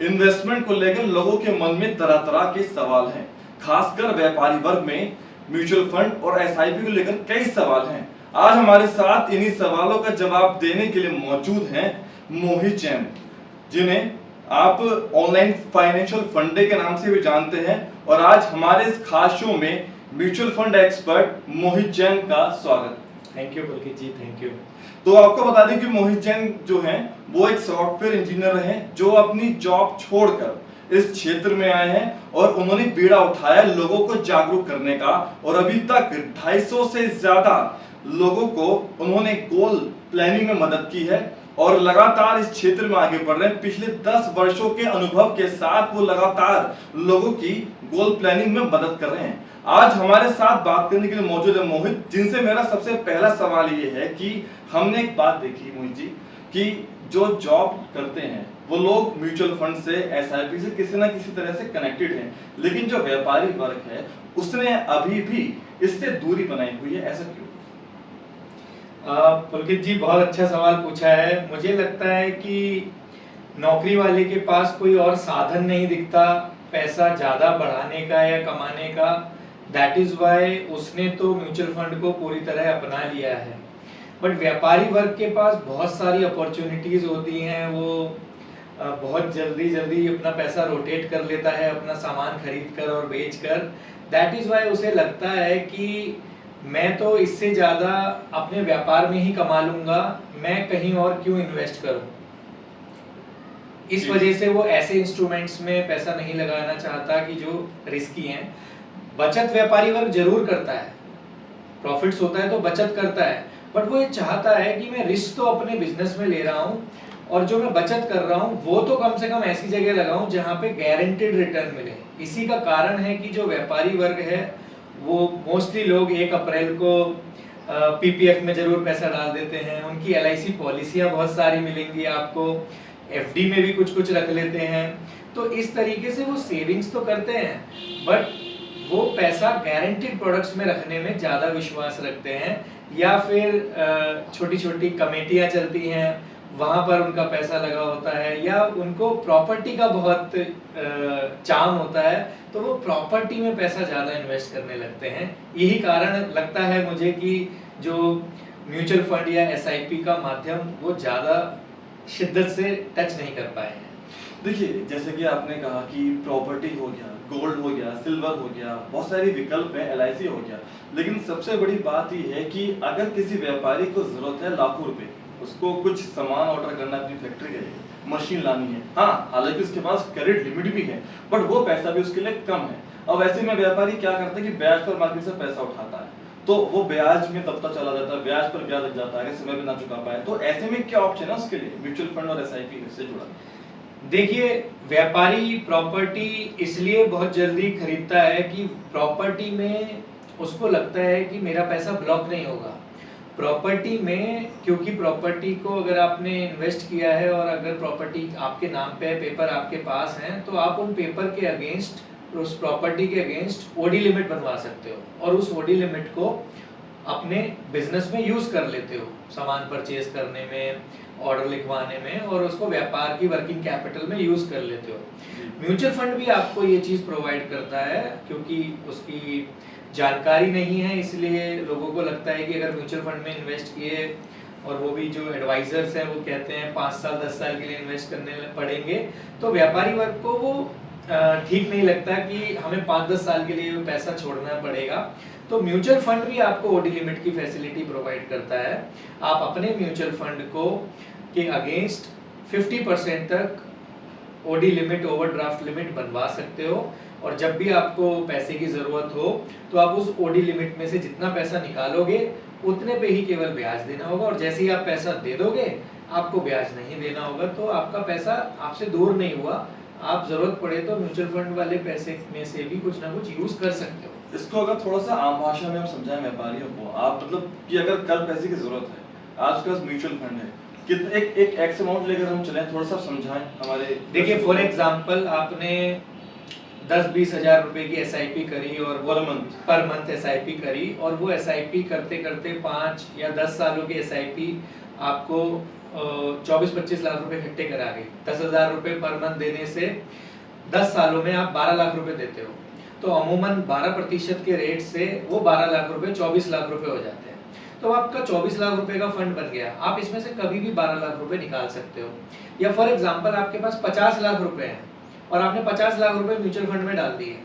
Investment को लेकर लोगों के मन में तरह तरह के सवाल हैं। खासकर व्यापारी वर्ग में म्यूचुअल फंड और एसआईपी को लेकर कई सवाल हैं। आज हमारे साथ इन्हीं सवालों का जवाब देने के लिए मौजूद हैं मोहित जैन, जिन्हें आप ऑनलाइन फाइनेंशियल फंडे के नाम से भी जानते हैं। और आज हमारे इस खास शो में mutual fund expert Mohit Jain का स्वागत। Thank you Pulkit ji, thank you. तो आपको बता दें कि मोहित जैन जो हैं वो एक सॉफ्टवेयर इंजीनियर हैं जो अपनी जॉब छोड़कर इस क्षेत्र में आए हैं और उन्होंने बीड़ा उठाया लोगों को जागरूक करने का। और अभी तक 250 से ज्यादा लोगों को उन्होंने गोल प्लानिंग में मदद की है और लगातार इस क्षेत्र में आगे बढ़ रहे हैं। पिछले 10 वर्षों के अनुभव के साथ वो लगातार लोगों की गोल प्लानिंग में मदद कर रहे हैं। आज हमारे साथ बात करने के लिए मौजूद है मोहित, जिनसे मेरा सबसे पहला सवाल ये है कि हमने एक बात देखी मोहित जी कि जो जॉब करते हैं वो लोग म्यूचुअल फंड से, एसआईपी से किसी ना किसी तरह से कनेक्टेड हैं, लेकिन जो व्यापारी वर्ग है उसने अभी भी इससे दूरी बनाई हुई है। ऐसा क्यों? पुलकित जी, बहुत अच्छा सवाल पूछा है। मुझे लगता है कि नौकरी वाले के पास कोई और साधन नहीं दिखता पैसा ज्यादा बढ़ाने का या कमाने का। दैट इज वाई उसने तो म्यूचुअल फंड को पूरी तरह अपना लिया है। बट व्यापारी वर्ग के पास बहुत सारी अपॉर्चुनिटीज होती हैं। वो बहुत जल्दी अपना पैसा रोटेट कर लेता है, अपना सामान खरीद कर और बेच कर। दैट इज वाई उसे लगता है कि मैं तो इससे ज्यादा अपने व्यापार में ही कमा लूंगा, मैं कहीं और क्यों इन्वेस्ट करूं। इस वजह से वो ऐसे इंस्ट्रूमेंट्स में पैसा नहीं लगाना चाहता कि जो रिस्की हैं। बचत व्यापारी वर्ग जरूर करता है, प्रॉफिट्स होता है तो बचत करता है, बट वो ये चाहता है कि मैं रिस्क तो अपने बिजनेस में ले रहा हूँ और जो मैं बचत कर रहा हूँ वो तो कम से कम ऐसी जगह लगाऊं जहां पे गारंटेड रिटर्न मिले। इसी का कारण है कि जो व्यापारी वर्ग है वो मोस्टली लोग 1 अप्रैल को पीपीएफ में जरूर पैसा डाल देते हैं। उनकी एलआईसी पॉलिसियां बहुत सारी मिलेंगी आपको, एफडी में भी कुछ रख लेते हैं। तो इस तरीके से वो सेविंग्स तो करते हैं, बट वो पैसा गारंटीड प्रोडक्ट्स में रखने में ज्यादा विश्वास रखते हैं। या फिर छोटी छोटी कमेटियां चलती हैं, वहां पर उनका पैसा लगा होता है, या उनको प्रॉपर्टी का बहुत चार्म होता है तो वो प्रॉपर्टी में पैसा ज्यादा इन्वेस्ट करने लगते हैं। यही कारण लगता है मुझे कि जो म्यूचुअल फंड या एसआईपी का माध्यम वो ज्यादा शिद्दत से टच नहीं कर पाए हैं। देखिए, जैसे कि आपने कहा कि प्रॉपर्टी हो गया, गोल्ड हो गया, सिल्वर हो गया, बहुत सारे विकल्प हैं, एलआईसी हो गया, लेकिन सबसे बड़ी बात ये है कि अगर किसी व्यापारी को जरूरत है लाखों रुपए, उसको कुछ सामान ऑर्डर करना है अपनी फैक्ट्री के लिए, मशीन लानी है, हाँ हालांकि उसके पास क्रेडिट लिमिट भी है, बट वो पैसा भी उसके लिए कम है। अब ऐसे में व्यापारी क्या करता है कि ब्याज पर मार्केट से पैसा उठाता है, तो वो ब्याज में दबता चला जाता है, ब्याज पर ब्याज लग जाता है, अगर समय पे ना चुका पाए। तो ऐसे में क्या ऑप्शन है उसके लिए म्यूचुअल फंड और एसआईपी से जुड़ा? देखिए, व्यापारी प्रॉपर्टी इसलिए बहुत जल्दी खरीदता है कि प्रॉपर्टी में उसको लगता है कि मेरा पैसा ब्लॉक नहीं होगा। प्रॉपर्टी में, क्योंकि प्रॉपर्टी को अगर आपने इन्वेस्ट किया है और अगर प्रॉपर्टी आपके नाम पे है, पेपर आपके पास हैं, तो आप उन पेपर के अगेंस्ट, उस प्रॉपर्टी के अगेंस्ट ओडी लिमिट बनवा सकते हो और उस ओडी लिमिट को अपने बिजनेस में यूज कर लेते हो, सामान परचेज करने में, ऑर्डर लिखवाने में, और उसको व्यापार की वर्किंग कैपिटल में यूज कर लेते हो। म्यूचुअल फंड भी आपको ये चीज प्रोवाइड करता है, क्योंकि उसकी जानकारी नहीं है इसलिए लोगों को लगता है कि अगर म्यूचुअल फंड में इन्वेस्ट किए, और वो भी जो एडवाइजर्स हैं वो कहते हैं 5 साल 10 साल के लिए इन्वेस्ट करने पड़ेंगे, तो व्यापारी वर्ग को वो ठीक नहीं लगता कि हमें 5-10 साल के लिए पैसा छोड़ना पड़ेगा। तो म्यूचुअल फंड भी आपको ओडी लिमिट की फैसिलिटी प्रोवाइड करता है। आप अपने म्यूचुअल फंड को के अगेंस्ट 50% तक ओडी लिमिट, ओवरड्राफ्ट लिमिट बनवा सकते हो, और जब भी आपको पैसे की जरूरत हो तो आप उस ओडी लिमिट में से जितना पैसा निकालोगे उतने पे ही केवल ब्याज देना होगा, और जैसे ही आप पैसा दे दोगे आपको ब्याज नहीं देना होगा। तो आपका पैसा आपसे दूर नहीं हुआ, आप जरूरत पड़े तो म्यूचुअल फंड वाले पैसे में से भी कुछ ना कुछ यूज कर सकते हो। इसको अगर थोड़ा सा आम भाषा में हम समझाएं व्यापारियों को, आप मतलब कि अगर कल पैसे की जरूरत है, आज का म्यूचुअल फंड है, कितने एक एक्स अमाउंट लेकर हम चलें, थोड़ा सा समझाएं हमारे। देखिए, फॉर एग्जांपल आपने 10-20 हजार रुपए की एसआईपी करी और पर मंथ एसआईपी करी, और वो एसआईपी करते करते 5 या 10 सालों की एसआईपी आपको 24-25 लाख रुपए इकट्ठे करा गए, 10,000 रुपए पर मंथ देने से 10 सालों में आप 12 लाख रुपए देते हो, तो अमूमन 12% के रेट से वो 12 लाख रुपए 24 लाख रुपए हो जाते हैं। तो आपका 24 लाख रुपए का फंड बन गया, आप इसमें से कभी भी 12 लाख रुपए निकाल सकते हो। या फॉर एग्जांपल आपके पास 50 लाख रुपए हैं और आपने 50 लाख रुपए म्यूचुअल फंड में डाल दिए,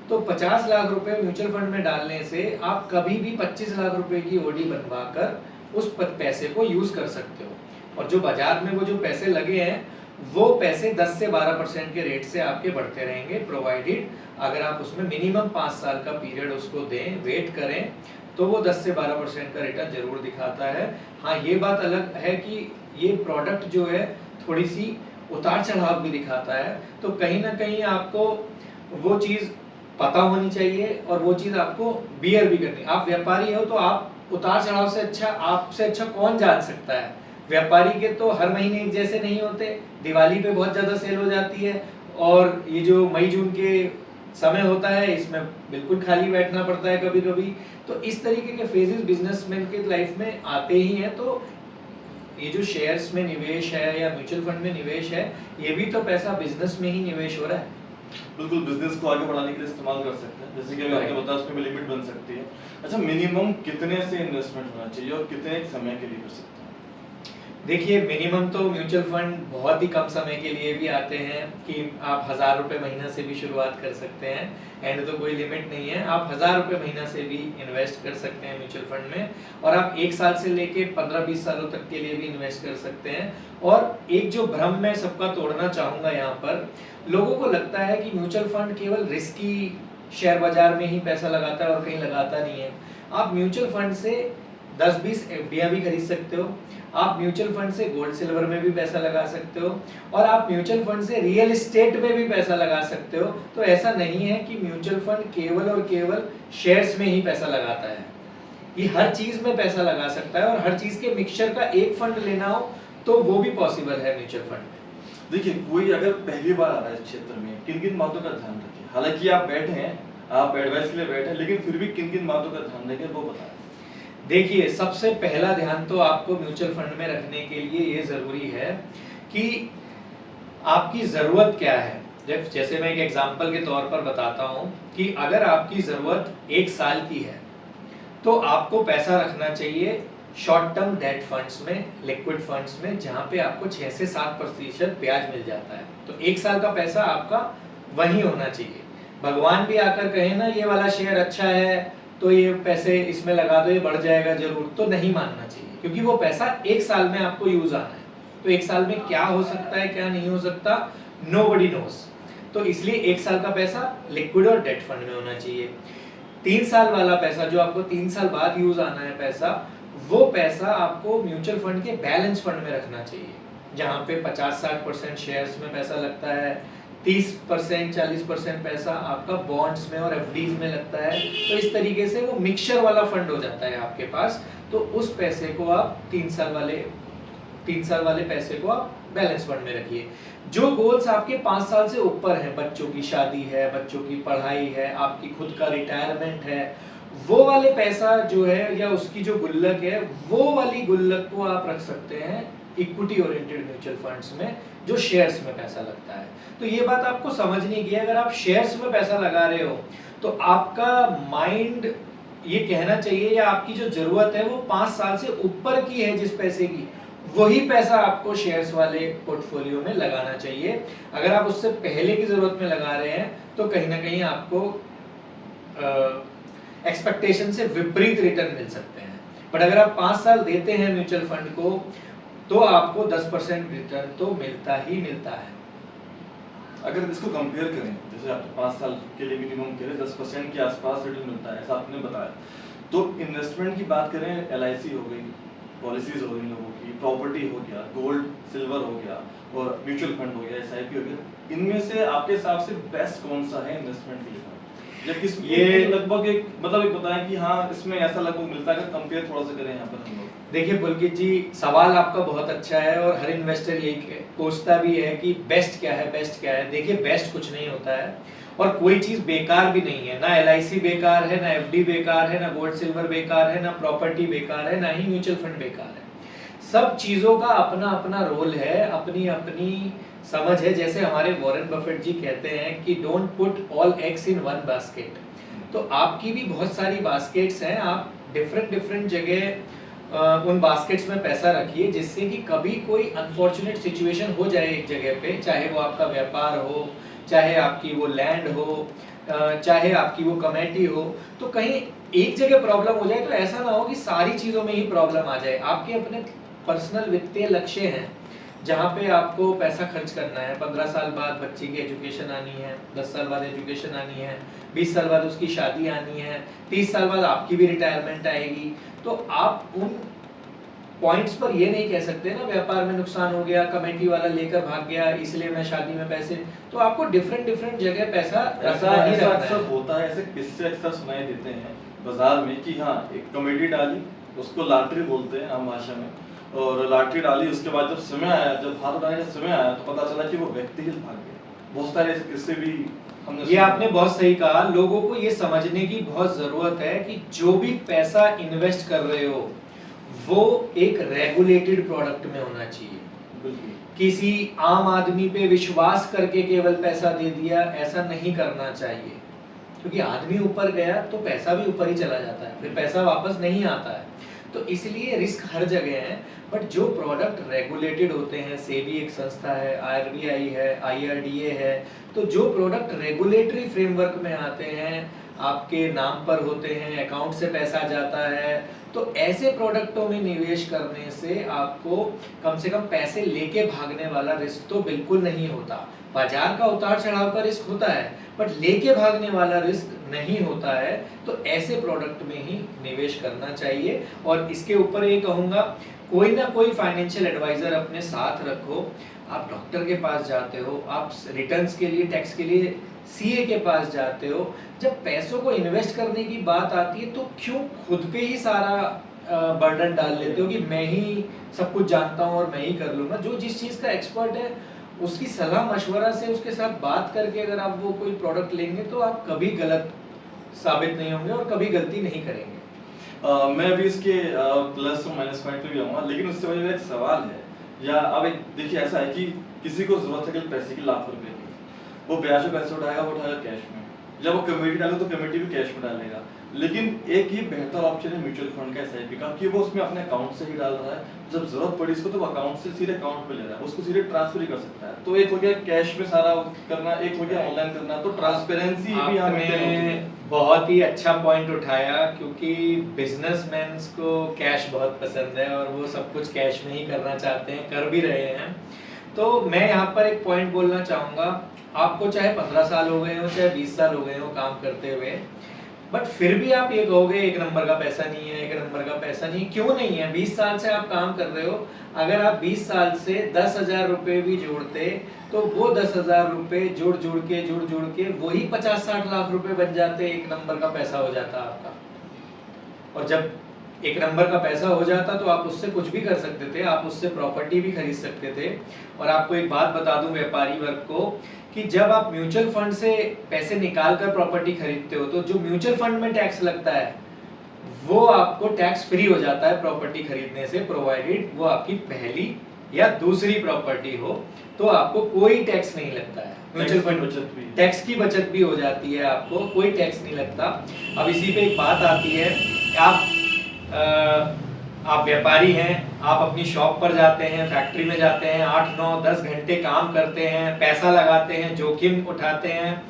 तो 50 लाख रुपए म्यूचुअल फंड में डालने से आप कभी भी 25 लाख रुपए की ओडी बनवा कर उस पैसे को यूज कर सकते हो। और जो बाजार में वो जो पैसे लगे हैं वो पैसे 10 से 12% के रेट से आपके बढ़ते रहेंगे, प्रोवाइडेड अगर आप उसमें मिनिमम 5 साल का पीरियड उसको दें, वेट करें, तो वो 10 से 12% का रिटर्न जरूर दिखाता है। हाँ, ये बात अलग है कि ये प्रोडक्ट जो है थोड़ी सी उतार चढ़ाव भी दिखाता है, तो कहीं ना कहीं आपको वो चीज़ पता होनी चाहिए और वो चीज़ आपको बियर भी करनी। आप व्यापारी हो तो आप उतार चढ़ाव से अच्छा, आपसे अच्छा कौन जान सकता है। व्यापारी के तो हर महीने एक जैसे नहीं होते, दिवाली पे बहुत ज़्यादा सेल हो जाती है और ये जो मई जून के समय होता है इसमें बिल्कुल खाली बैठना पड़ता है कभी कभी। तो इस तरीके के फेजेस बिजनेसमैन के लाइफ में आते ही हैं। तो ये जो शेयर्स में निवेश है या म्यूचुअल फंड में निवेश है, ये भी तो पैसा बिजनेस में ही निवेश हो रहा है। बिल्कुल, बिजनेस को आगे बढ़ाने के लिए इस्तेमाल कर सकते हैं, जैसे कि अभी आपने बताया उसमें भी लिमिट बन सकती है। अच्छा, मिनिमम कितने से इन्वेस्टमेंट होना चाहिए और कितने समय के लिए कर सकते हैं? देखिए, मिनिमम तो म्यूचुअल फंड बहुत ही कम समय के लिए भी आते हैं कि आप 1000 रुपये महीना से भी शुरुआत कर सकते हैं, एंड तो कोई लिमिट नहीं है। आप 1000 रुपये महीना से भी इन्वेस्ट कर सकते हैं म्यूचुअल फंड में, और आप 1 साल से लेके 15-20 सालों तक के लिए भी इन्वेस्ट कर सकते हैं। और एक जो भ्रम मैं सबका तोड़ना चाहूँगा यहाँ पर, लोगों को लगता है कि म्यूचुअल फंड केवल रिस्की शेयर बाजार में ही पैसा लगाता है और कहीं लगाता नहीं है। आप म्यूचुअल फंड से 10-20 एफडियां भी खरीद सकते हो, आप म्यूचुअल फंड से गोल्ड सिल्वर में भी पैसा लगा सकते हो, और आप म्यूचुअल फंड से रियल एस्टेट में भी पैसा लगा सकते हो। तो ऐसा नहीं है कि म्यूचुअल फंड केवल और केवल शेयर्स में ही पैसा लगाता है, ये हर चीज में पैसा लगा सकता है, और हर चीज के मिक्सचर का एक फंड लेना हो तो वो भी पॉसिबल है म्यूचुअल फंड में। देखिए, कोई अगर पहली बार आ रहा है इस क्षेत्र में, किन किन बातों का ध्यान रखिए? हालांकि आप बैठे हैं, आप एडवाइस के लिए बैठे हैं, लेकिन फिर भी किन किन बातों का ध्यान रखें वो बताएं। देखिए, सबसे पहला ध्यान तो आपको म्यूचुअल फंड में रखने के लिए ये जरूरी है कि आपकी जरूरत क्या है। जैसे मैं एक एग्जांपल के तौर पर बताता हूं कि अगर आपकी जरूरत 1 साल की है तो आपको पैसा रखना चाहिए शॉर्ट टर्म डेट फंड्स में, लिक्विड फंड्स में, जहां पे आपको 6 से 7% ब्याज मिल जाता है। तो 1 साल का पैसा आपका वही होना चाहिए। भगवान भी आकर कहे ना ये वाला शेयर अच्छा है तो ये पैसे इसमें लगा दो, ये बढ़ जाएगा जरूर, तो नहीं मानना चाहिए, क्योंकि वो पैसा 1 साल में आपको यूज आना है। तो 1 साल में क्या हो सकता है, क्या नहीं हो सकता, नोबडी नोस। तो इसलिए 1 साल का पैसा लिक्विड और डेट फंड में होना चाहिए। 3 साल वाला पैसा जो आपको 3 साल बाद यूज आना है पैसा, वो पैसा आपको म्यूचुअल फंड के बैलेंस फंड में रखना चाहिए, जहां पे 50-60% शेयर्स में पैसा लगता है, 30% 40% पैसा आपका बॉन्ड्स में और एफडीज में लगता है। तो इस तरीके से वो मिक्सचर वाला फंड हो जाता है आपके पास। तो उस पैसे को आप 3 साल वाले पैसे को आप बैलेंस फंड में रखिए। जो गोल्स आपके 5 साल से ऊपर हैं, बच्चों की शादी है, बच्चों की पढ़ाई है, आपकी खुद का रिटायरमेंट है, वो वाले पैसा जो है या उसकी जो गुल्लक है, वो वाली गुल्लक को आप रख सकते हैं इक्विटी ओरिएंटेड म्यूचुअल फंड्स में, जो शेयर्स में पैसा लगता है। तो ये बात आपको समझनी की है, अगर आप शेयर्स में पैसा लगा रहे हो तो आपका माइंड ये कहना चाहिए, या आपकी जो जरूरत है वो 5 साल से ऊपर की है जिस पैसे की, वही पैसा आपको शेयर्स वाले पोर्टफोलियो में लगाना चाहिए। अगर आप उससे पहले की जरूरत में लगा रहे हैं तो कहीं ना कहीं आपको एक्सपेक्टेशन से विपरीत रिटर्न मिल सकते हैं। बट अगर आप 5 साल देते हैं म्यूचुअल फंड को तो आपको 10% रिटर्न तो मिलता ही मिलता है। अगर इसको कंपेयर करें, जैसे आपने 5 साल के लिए मिनिमम कह रहे 10% के आसपास रिटर्न मिलता है, ऐसा आपने बताया, तो इन्वेस्टमेंट की बात करें, LIC हो गई, पॉलिसीज हो गई लोगों की, प्रॉपर्टी हो गया, गोल्ड सिल्वर हो गया, और म्यूचुअल फंड हो गया, SIP हो गया, इनमें से आपके हिसाब से बेस्ट कौन सा है इन्वेस्टमेंट के लिए? ये लगभग एक मतलब एक बताएं कि हाँ इसमें ऐसा लगभग मिलता है, अगर कंपेयर थोड़ा सा करें यहाँ पर हम लोग। देखिए पुलकित जी, सवाल आपका बहुत अच्छा है और हर इन्वेस्टर यही पूछता भी है कि बेस्ट क्या है, बेस्ट क्या है। देखिए, बेस्ट कुछ नहीं होता है और कोई चीज बेकार भी नहीं है। ना LIC बेकार है, ना FD बेकार है, ना गोल्ड सिल्वर बेकार है, ना प्रॉपर्टी बेकार है, ना ही म्यूचुअल फंड बेकार है। सब चीजों का अपना अपना रोल है, अपनी अपनी समझ है। जैसे हमारे वॉरेन बफेट जी कहते हैं कि don't put all eggs in one basket. तो आपकी भी बहुत सारी बास्केट्स हैं, आप डिफरेंट डिफरेंट जगह उन बास्केट्स में पैसा रखिए, जिससे कि कभी कोई अनफॉर्चुनेट सिचुएशन हो जाए एक जगह पे, चाहे वो आपका व्यापार हो, चाहे आपकी वो लैंड हो, चाहे आपकी वो कमेटी हो, तो कहीं एक जगह प्रॉब्लम हो जाए तो ऐसा ना हो कि सारी चीज़ों में ही प्रॉब्लम आ जाए। आपके अपने पर्सनल वित्तीय लक्ष्य हैं जहाँ पे आपको पैसा खर्च करना है। 15 साल बाद बच्चे की एजुकेशन आनी है, 10 साल बाद एजुकेशन आनी है, 20 साल बाद उसकी शादी आनी है, 30 साल बाद आपकी भी रिटायरमेंट आएगी। तो आप उन पॉइंट्स पर ये नहीं कह सकते ना, व्यापार में नुकसान हो गया, कमेटी वाला लेकर भाग गया, इसलिए मैं शादी में पैसे। तो आपको डिफरेंट डिफरेंट जगह पैसा ऐसा अक्सर होता है, ऐसे किस्से अक्सर सुनाई देते हैं बाजार में कि हाँ एक कमेटी डाली, उसको लॉटरी बोलते हैं आम भाषा में, और लॉटरी डाली, उसके बाद जब समय आया, जब हाथ उठाने का समय आया तो पता चला कि वो व्यक्ति ही भाग गया। बहुत सारे ऐसे किस्से भी हमने ये आपने बहुत सही कहा। लोगों को ये समझने की बहुत जरूरत है कि जो भी पैसा इन्वेस्ट कर रहे हो वो एक रेगुलेटेड प्रोडक्ट में होना चाहिए। बिल्कुल। किसी आम आदमी पे विश्वास करके केवल पैसा दे दिया, ऐसा नहीं करना चाहिए, क्योंकि आदमी ऊपर गया तो पैसा भी ऊपर ही चला जाता है, फिर पैसा वापस नहीं आता है। तो इसलिए रिस्क हर जगह है, बट जो प्रोडक्ट रेगुलेटेड होते हैं, सेबी एक संस्था है, आरबीआई है, आईआरडीए है, तो जो प्रोडक्ट रेगुलेटरी फ्रेमवर्क में आते हैं, आपके नाम पर होते हैं, अकाउंट से पैसा जाता है, तो ऐसे प्रोडक्टों में निवेश करने से आपको कम से कम पैसे लेके भागने वाला रिस्क तो बिल्कुल नहीं होता। बाजार का उतार चढ़ाव का रिस्क होता है, बट लेके भागने वाला रिस्क नहीं होता है। तो ऐसे प्रोडक्ट में ही निवेश करना चाहिए। और इसके ऊपर ये कहूँगा, कोई ना कोई फाइनेंशियल एडवाइजर अपने साथ रखो। आप डॉक्टर के पास जाते हो, आप रिटर्न्स के लिए, टैक्स के लिए सीए के पास जाते हो, जब पैसों को इन्वेस्ट करने की बात आती है तो क्यों खुद पे ही सारा बर्डन डाल लेते हो कि मैं ही सब कुछ जानता हूँ और मैं ही कर लूँगा। जो जिस चीज़ का एक्सपर्ट है उसकी सलाह मशवरा से, उसके साथ बात करके अगर आप वो कोई प्रोडक्ट लेंगे तो आप कभी गलत साबित नहीं होंगे और कभी गलती नहीं करेंगे। मैं अभी इसके प्लस और माइनस पॉइंट पे भी आऊंगा, लेकिन उससे पहले मेरा एक सवाल है। या अब एक देखिए, ऐसा है कि किसी को जरूरत है कि पैसे की लाख रुपए की, वो ब्याज पे पैसे उठाएगा, वो उठाएगा कैश में। जब वो कमेटी डाले तो कमेटी भी कैश में डालेगा। लेकिन एक ये बेहतर ऑप्शन है म्यूचुअल फंड का, एसआईपी का, कि वो उसमें अपने अकाउंट से ही डाल रहा है। जब जरूरत पड़ी इसको तो वो अकाउंट से सीधे अकाउंट में ले रहा है, उसको सीधे ट्रांसफर ही कर सकता है। तो एक हो गया कैश में सारा करना, एक हो गया ऑनलाइन करना। तो ट्रांसपेरेंसी भी यहाँ मेंटेन होती है। बहुत ही अच्छा पॉइंट उठाया, क्योंकि बिजनेसमैन को कैश बहुत पसंद है और वो सब कुछ कैश में ही करना चाहते हैं, कर भी रहे हैं। तो मैं यहाँ पर एक पॉइंट बोलना चाहूँगा, आपको चाहे 15 साल हो गए हो, चाहे 20 साल हो गए हो काम करते हुए, बट फिर भी आप ये कहोगे एक नंबर का पैसा नहीं है, एक नंबर का पैसा नहीं। क्यों नहीं है? 20 साल से आप काम कर रहे हो। अगर आप 20 साल से 10,000 रुपए भी जोड़ते तो वो 10,000 रुपए जुड़ जुड़ के वही 50-60 लाख रुपए बन जाते, एक नंबर का पैसा हो जाता आपका। और जब एक नंबर का पैसा हो जाता तो आप उससे कुछ भी कर सकते थे, आप उससे प्रॉपर्टी भी खरीद सकते थे। और आपको एक बात बता दूं व्यापारी वर्ग को, कि जब आप म्यूचुअल फंड से पैसे निकाल कर प्रॉपर्टी खरीदते हो तो जो म्यूचुअल फंड में टैक्स लगता है वो आपको टैक्स फ्री हो जाता है प्रॉपर्टी खरीदने से, प्रोवाइडेड वो आपकी पहली या दूसरी प्रॉपर्टी हो, तो आपको कोई टैक्स नहीं लगता है। म्यूचुअल फंड बचत भी, टैक्स की बचत भी हो जाती है, आपको कोई टैक्स नहीं लगता। अब इसी पे एक बात आती है, आप व्यापारी हैं, आप अपनी शॉप पर जाते हैं, फैक्ट्री में जाते हैं, 8, 9, 10 घंटे काम करते हैं, पैसा लगाते हैं, जोखिम उठाते हैं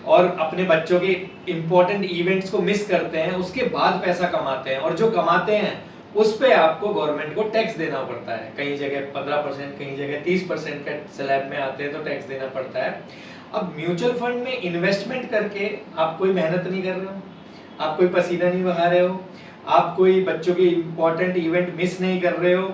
और अपने बच्चों के इम्पोर्टेंट इवेंट्स को मिस करते हैं, उसके बाद पैसा कमाते हैं। और जो कमाते हैं उस पे आपको गवर्नमेंट को टैक्स देना पड़ता है। कई जगह 15%, कई जगह 30% का स्लैब में आते हैं तो टैक्स देना पड़ता है। अब म्यूचुअल फंड में इन्वेस्टमेंट करके आप कोई मेहनत नहीं कर रहे हो, आप कोई पसीना नहीं बहा रहे हो, आप कोई बच्चों के इम्पोर्टेंट इवेंट मिस नहीं कर रहे हो,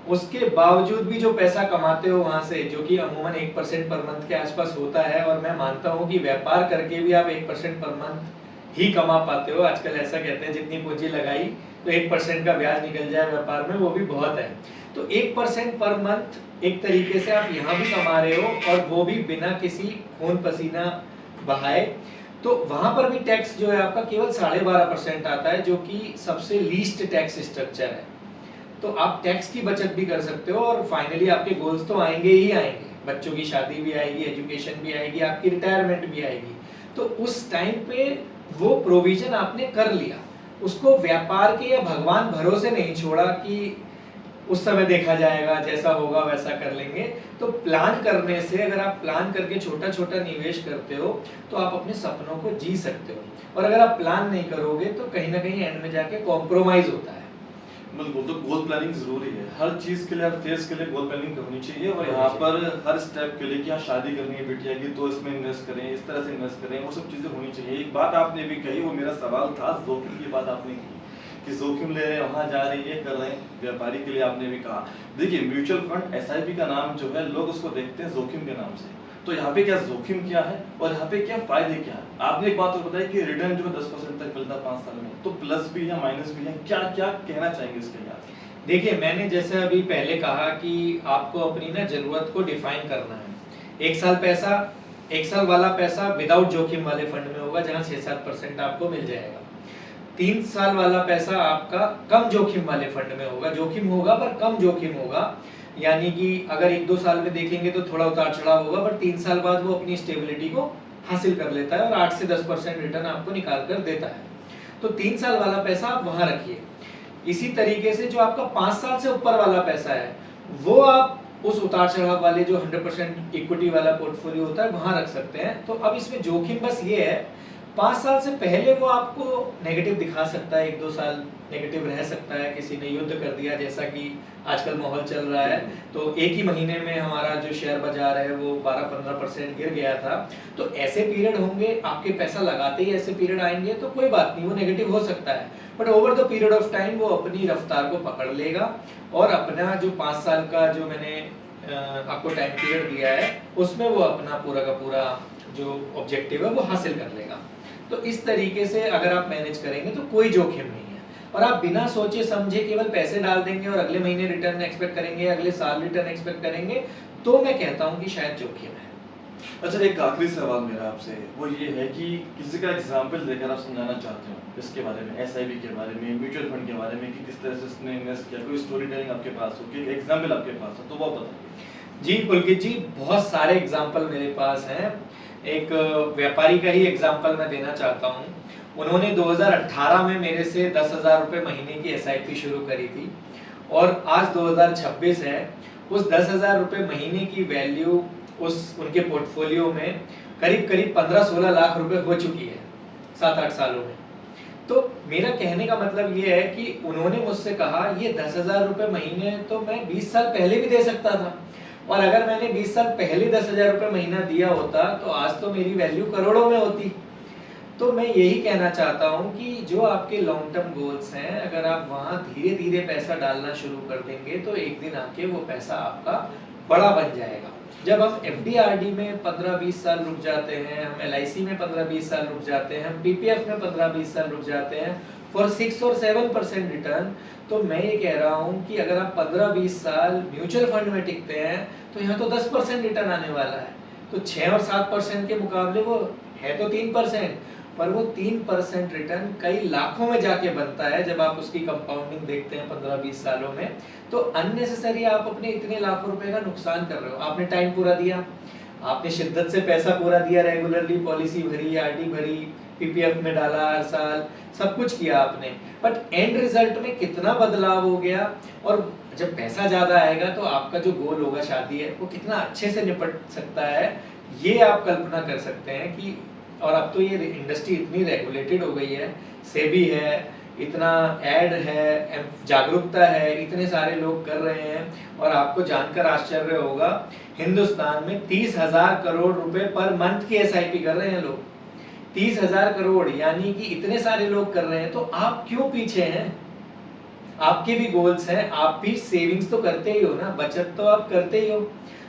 उसके बावजूद भी जो पैसा कमाते हो वहां से, जो कि अमूमन 1% पर मंथ के आसपास होता है, और मैं मानता हूं कि व्यापार करके भी आप 1% पर मंथ ही कमा पाते हो। आजकल ऐसा कहते हैं जितनी पूंजी लगाई तो 1% का ब्याज निकल जाए व्यापार में, वो भी बहुत है। तो 1% पर मंथ एक तरीके से आप यहाँ भी कमा रहे हो, और वो भी बिना किसी खून पसीना बहाए। तो वहां पर भी टैक्स जो है आपका केवल 12.5% आता है, जो कि सबसे लीस्ट टैक्स स्ट्रक्चर है। तो आप टैक्स की बचत भी कर सकते हो और फाइनली आपके गोल्स तो आएंगे ही आएंगे। बच्चों की शादी भी आएगी, एजुकेशन भी आएगी, आपकी रिटायरमेंट भी आएगी। तो उस टाइम पे वो प्रोविजन आपने कर लिया, उसको व्यापार के या भगवान भरोसे नहीं छोड़ा कि उस समय देखा जाएगा, जैसा होगा वैसा कर लेंगे। तो प्लान करने से, अगर आप प्लान करके छोटा छोटा निवेश करते हो तो आप अपने सपनों को जी सकते हो। और अगर आप प्लान नहीं करोगे तो कहीं ना कहीं एंड में जाके कॉम्प्रोमाइज होता है। बिल्कुल, तो गोल प्लानिंग जरूरी है हर चीज के लिए, हर फेज के लिए गोल प्लानिंग होनी चाहिए। और यहाँ पर हर स्टेप के लिए, क्या शादी करनी है बिटिया की तो इसमें इन्वेस्ट करें, इस तरह से इन्वेस्ट करें, वो सब चीजें होनी चाहिए। एक बात आपने भी कही, वो मेरा सवाल था, जोखिम की बात आपने की कि जोखिम ले रहे हैं, वहां जा रहे हैं, ये कर रहे हैं। व्यापारी के लिए आपने भी कहा, देखिए म्यूचुअल फंड एसआईपी का नाम जो है लोग उसको देखते हैं जोखिम के नाम से। तो यहाँ पे क्या जोखिम क्या है और यहाँ पे क्या फायदे क्या है? आपने एक बात और बताई कि रिटर्न जो है 10% तक मिलता है 5 साल में, तो प्लस भी है माइनस भी है, क्या क्या कहना चाहेंगे इसके लिए आप? देखिए, मैंने जैसे अभी पहले कहा कि आपको अपनी ना जरूरत को डिफाइन करना है। 1 साल वाला पैसा विदाउट जोखिम वाले फंड में होगा जहां 6-7% आपको मिल जाएगा। 3 साल वाला पैसा आपका कम जोखिम वाले फंड में होगा, जोखिम होगा पर कम जोखिम होगा। यानी कि अगर 1-2 साल में देखेंगे तो थोड़ा उतार चढ़ाव होगा, पर 3 साल बाद वो अपनी स्टेबिलिटी को हासिल कर लेता है और 8 से 10% रिटर्न आपको निकाल कर देता है। तो 3 साल वाला पैसा आप वहां रखिए। इसी तरीके से जो आपका 5 साल से ऊपर वाला पैसा है वो आप उस उतार चढ़ाव वाले जो 100% इक्विटी वाला पोर्टफोलियो होता है वहां रख सकते हैं। तो अब इसमें जोखिम बस ये है, 5 साल से पहले वो आपको नेगेटिव दिखा सकता है, 1-2 साल नेगेटिव रह सकता है। किसी ने युद्ध कर दिया जैसा कि आजकल माहौल चल रहा है, तो एक ही महीने में हमारा जो शेयर बाजार है वो 12-15% गिर गया था। तो ऐसे पीरियड होंगे, आपके पैसा लगाते ही ऐसे पीरियड आएंगे तो कोई बात नहीं, वो नेगेटिव हो सकता है, but over the period of time वो अपनी रफ्तार को पकड़ लेगा और अपना जो 5 साल का जो मैंने आपको टाइम पीरियड दिया है उसमें वो अपना पूरा का पूरा जो ऑब्जेक्टिव है वो हासिल कर लेगा। तो इस तरीके से अगर आप मैनेज करेंगे तो कोई जोखिम नहीं है। और आप बिना सोचे समझे केवल पैसे डाल देंगे और अगले महीने रिटर्न एक्सपेक्ट करेंगे, अगले साल रिटर्न एक्सपेक्ट करेंगे, तो मैं कहता हूं कि शायद जोखिम है। अच्छा, एक आखिरी सवाल मेरा आपसे वो ये है कि किसी का एग्जांपल देकर आप समझाना चाहते हो इसके बारे में, एसआईपी के बारे में, म्यूचुअल फंड के बारे में, कि किस तरह से उसने इन्वेस्ट किया, कोई स्टोरी टेलिंग आपके पास हो, कि एग्जांपल आपके पास हो, तो वो बताइए। जी पुलकित जी, बहुत सारे एग्जाम्पल मेरे पास हैं। एक व्यापारी का ही एग्जाम्पल मैं देना चाहता हूँ। उन्होंने 2018 में मेरे से 10,000 रुपये महीने की एसआईपी शुरू करी थी और आज 2026 है। उस 10,000 रुपये महीने की वैल्यू उस उनके पोर्टफोलियो में करीब करीब 15-16 लाख रुपए हो चुकी है 7-8 सालों में। तो मेरा कहने का मतलब ये है कि उन्होंने मुझसे कहा ये 10,000 रुपये महीने तो मैं 20 साल पहले भी दे सकता था, और अगर मैंने 20 साल पहले 10,000 रुपये महीना दिया होता तो आज तो मेरी वैल्यू करोड़ों में होती। तो मैं यही कहना चाहता हूं कि जो आपके लॉन्ग टर्म गोल्स हैं, अगर आप वहां धीरे धीरे पैसा डालना शुरू कर देंगे तो एक दिन आके वो पैसा आपका बड़ा बन जाएगा। जब हम एफडी में 15-20 साल रुक जाते हैं, हम एलआईसी में 15-20 साल रुक जाते हैं, हम पीपीएफ में 15-20 साल रुक जाते हैं फॉर 6 और 7% रिटर्न, तो मैं ये कह रहा हूँ कि अगर आप 15-20 साल म्यूचुअल फंड में टिकते हैं तो यहाँ तो 10% रिटर्न आने वाला है। तो 6 और 7% के मुकाबले वो है तो 3%, पर वो 3% रिटर्न कई लाखों में जाके बनता है जब आप उसकी कंपाउंडिंग देखते हैं 15-20 सालों में। तो अननेसेसरी आप अपने इतने लाखों रुपए का नुकसान कर रहे हो। आपने टाइम पूरा दिया, आपने शिद्दत से पैसा पूरा दिया, रेगुलरली पॉलिसी भरी, आरडी भरी, पीपीएफ में डाला हर साल, सब कुछ किया आपने, बट एंड रिजल्ट में कितना बदलाव हो गया। और जब पैसा ज्यादा आएगा तो आपका जो गोल होगा शादी है वो कितना अच्छे से निपट सकता है, ये आप कल्पना कर सकते हैं कि। और अब तो ये इंडस्ट्री इतनी रेगुलेटेड हो गई है, सेबी है, इतना ऐड है, जागरूकता है, इतने सारे लोग कर रहे हैं। और आपको जानकर आश्चर्य होगा, हिंदुस्तान में 30,000 करोड़ रुपए पर मंथ की एसआईपी कर रहे हैं लोग। 30,000 करोड़, यानी कि इतने सारे लोग कर रहे हैं, तो आप क्यों पीछे हैं? आपके भी गोल्स हैं, आप भी सेविंग्स तो करते ही हो ना, बचत तो आप करते ही हो।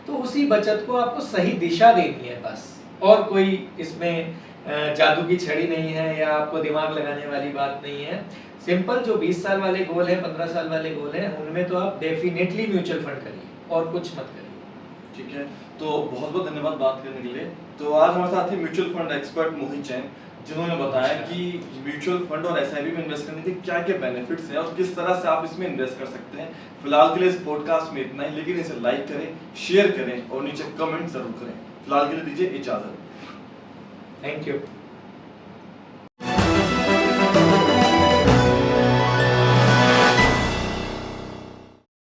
तो उसी बचत को आपको सही दिशा देनी है बस, और कोई इसमें जादू की छड़ी नहीं है या आपको दिमाग लगाने वाली बात नहीं है। सिंपल जो 20 साल वाले गोल हैं, 15 साल वाले गोल हैं, उनमें तो आप डेफिनेटली म्यूचुअल फंड करिए और कुछ मत करिए। ठीक है, तो बहुत बहुत धन्यवाद बात करने के लिए। तो आज हमारे साथ थे mutual fund expert Mohit Jain, जिन्होंने बताया कि म्यूचुअल फंड और एसआईपी में इन्वेस्ट करने के क्या क्या बेनिफिट्स हैं और किस तरह से आप इसमें इन्वेस्ट कर सकते हैं। फिलहाल के लिए इस पॉडकास्ट में इतना ही, लेकिन इसे लाइक करें, शेयर करें और नीचे कमेंट जरूर करें। फिलहाल के लिए दीजिए इजाजत। Thank you.